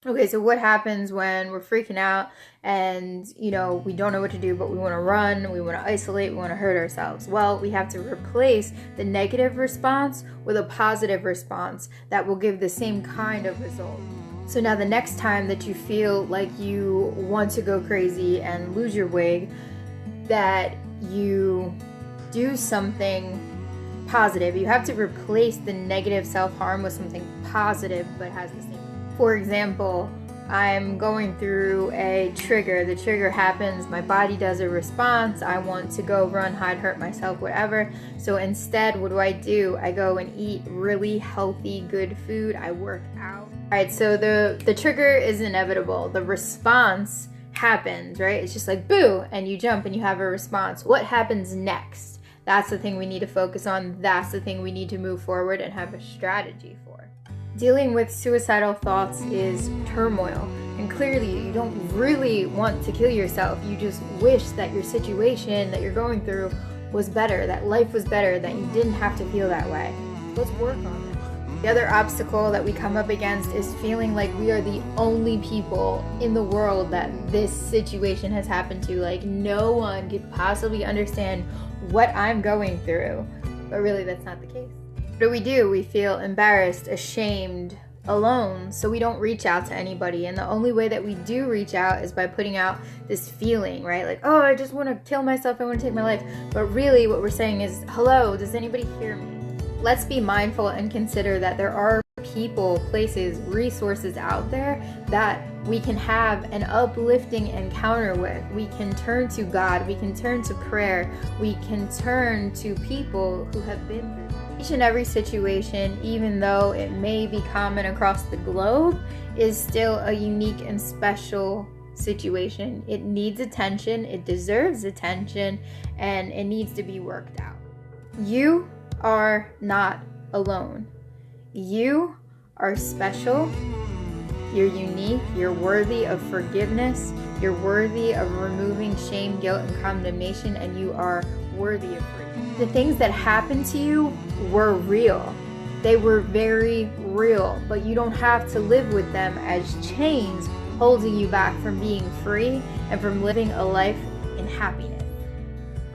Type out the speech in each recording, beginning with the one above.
Okay, so what happens when we're freaking out and, we don't know what to do, but we want to run, we want to isolate, we want to hurt ourselves? Well, we have to replace the negative response with a positive response that will give the same kind of result. So now the next time that you feel like you want to go crazy and lose your wig, that you do something positive. You have to replace the negative self-harm with something positive but has the same. For example, I'm going through a trigger. The trigger happens, my body does a response. I want to go run, hide, hurt myself, whatever. So instead, what do? I go and eat really healthy, good food. I work out. All right, so the trigger is inevitable. The response happens, right? It's just like boo, and you jump and you have a response. What happens next? That's the thing we need to focus on. That's the thing we need to move forward and have a strategy for. Dealing with suicidal thoughts is turmoil, and clearly you don't really want to kill yourself. You just wish that your situation that you're going through was better, that life was better, that you didn't have to feel that way. Let's work on it. The other obstacle that we come up against is feeling like we are the only people in the world that this situation has happened to. Like no one could possibly understand what I'm going through. But really, that's not the case. What do? We feel embarrassed, ashamed, alone, so we don't reach out to anybody. And the only way that we do reach out is by putting out this feeling, right? Like, oh, I just want to kill myself, I want to take my life. But really what we're saying is, hello, does anybody hear me? Let's be mindful and consider that there are people, places, resources out there that we can have an uplifting encounter with. We can turn to God, we can turn to prayer, we can turn to people who have been through. Each and every situation, even though it may be common across the globe, is still a unique and special situation. It needs attention, it deserves attention, and it needs to be worked out. You are not alone. You are special, you're unique, you're worthy of forgiveness, you're worthy of removing shame, guilt, and condemnation, and you are worthy of freedom. The things that happened to you were real. They were very real, but you don't have to live with them as chains holding you back from being free and from living a life in happiness.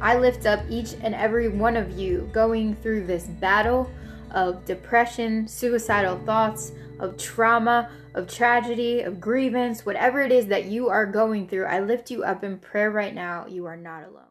I lift up each and every one of you going through this battle of depression, suicidal thoughts, of trauma, of tragedy, of grievance, whatever it is that you are going through. I lift you up in prayer right now. You are not alone.